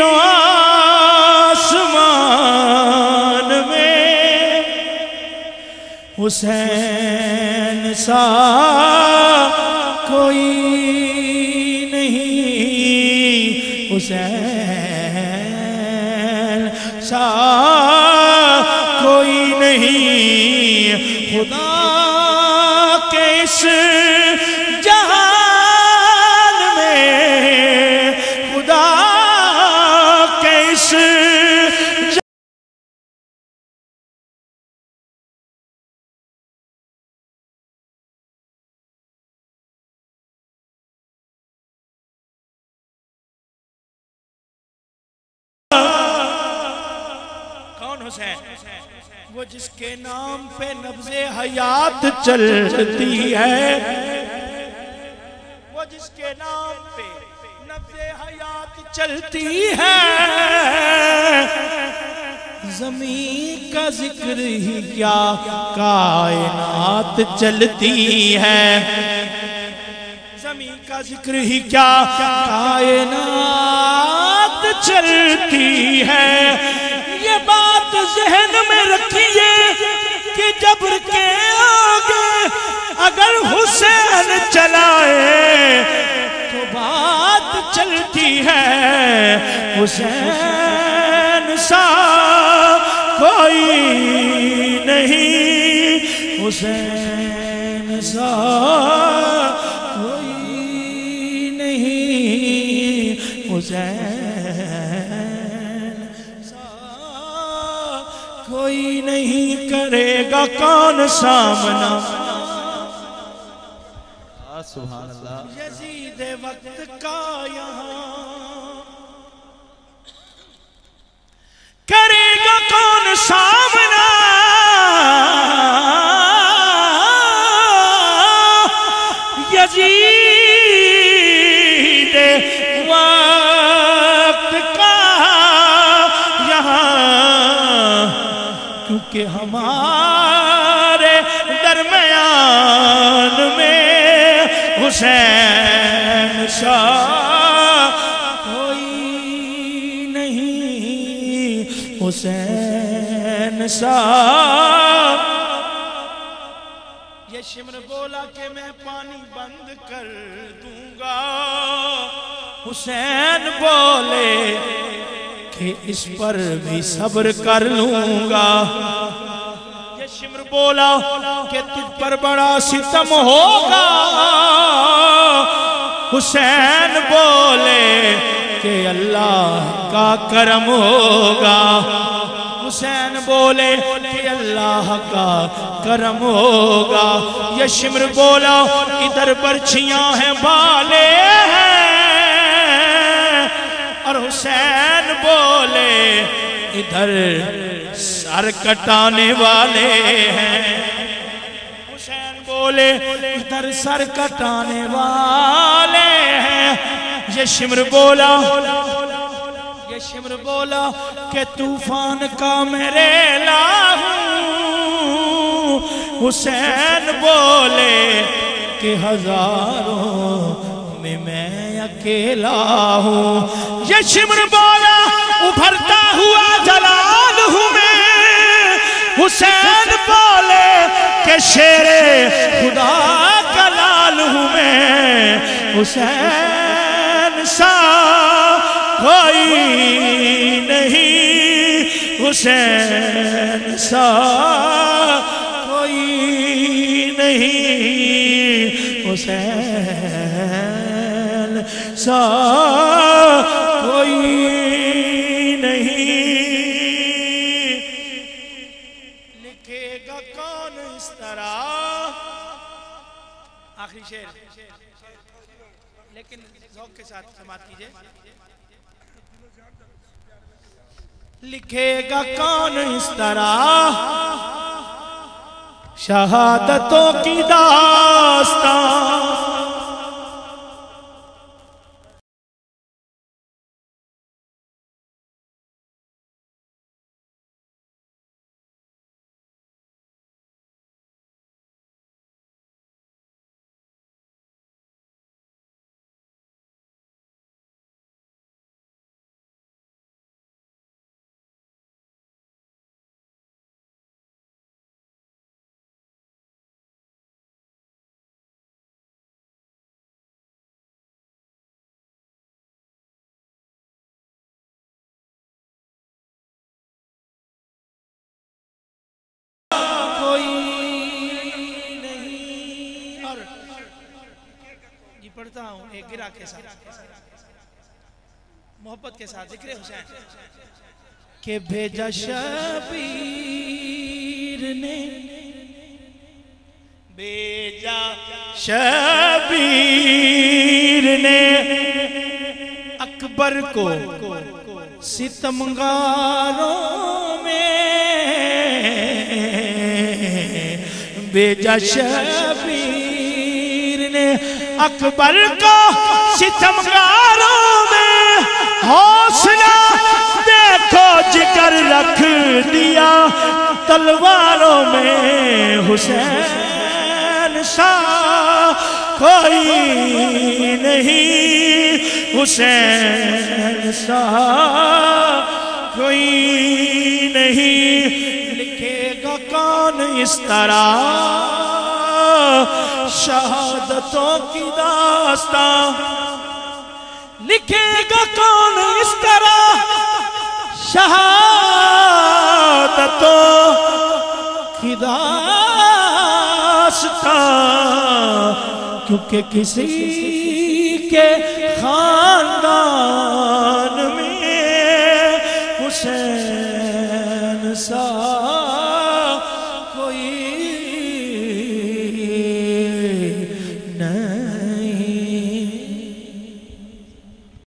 و آسمان میں حسین سا کوئی نہیں، حسین سا کوئی نہیں، خدا کے اس جہان میں، خدا کے اس حسین وہ جس کے نام پہ نبض حیات چلتی ہے، وہ جس کے نام پہ نبض حیات چلتی ہے، زمین کا ذکر ہی کیا کائنات چلتی ہے، زمین کا ذکر ہی کیا کائنات چلتی ہے۔ یہ بات ذہن میں رکھیے کہ جبر کے آگے اگر حسین چلائے تو بات چلتی ہے، حسین سا کوئی نہیں، حسین سا کوئی نہیں، حسین کوئی نہیں، کرے گا کون سامنا؟ سبحان اللہ۔ یزید وقت کا یہاں کرے گا کون سامنا؟ یزید وقت کا یہاں، کیونکہ ہمارے درمیان میں حسین سا کوئی نہیں، حسین سا۔ یہ شمر بولا کہ میں پانی بند کر دوں گا، حسین بولے کہ اس پر بھی صبر کر لوں گا۔ یہ شمر بولا کہ تجھ پر بڑا ستم ہوگا، حسین بولے کہ اللہ کا کرم ہوگا، حسین بولے کہ اللہ کا کرم ہوگا۔ یہ شمر بولا ادھر برچھیاں ہیں بالے ہیں، اور حسین بولے ادھر سر کٹانے والے ہیں، حسین بولے ادھر سر کٹانے والے ہیں۔ یہ شمر بولا کہ طوفان کا میرے لاہوں، حسین بولے کہ ہزاروں میں اکیلا ہوں۔ یہ شمر بولا ابھرتا ہوا جلال ہوں میں، حسین بولے کہ شیر خدا کا لال ہوں میں، حسین سا کوئی نہیں، حسین سا کوئی نہیں، حسین سا کوئی نہیں۔ لکھے گا کون اس طرح؟ آخری شعر لیکن ذوق کے ساتھ سماعت کیجئے۔ لکھے گا کون اس طرح شہادتوں کی داستان؟ گرا کے ساتھ محبت کے ساتھ ذکر حسین کہ بھیجا شبیر نے بھیجا شبیر نے اکبر کو ستمگاروں میں بھیجا شبیر نے اکبر کو ستمگاروں میں حوصلہ دیکھو جگر رکھ دیا تلواروں میں حسین سا کوئی نہیں حسین سا کوئی نہیں لکھے گا کون اس طرح شہادتوں کی داستان لکھے گا کون اس طرح شہادتوں کی داستان کیونکہ کسی کے خاندان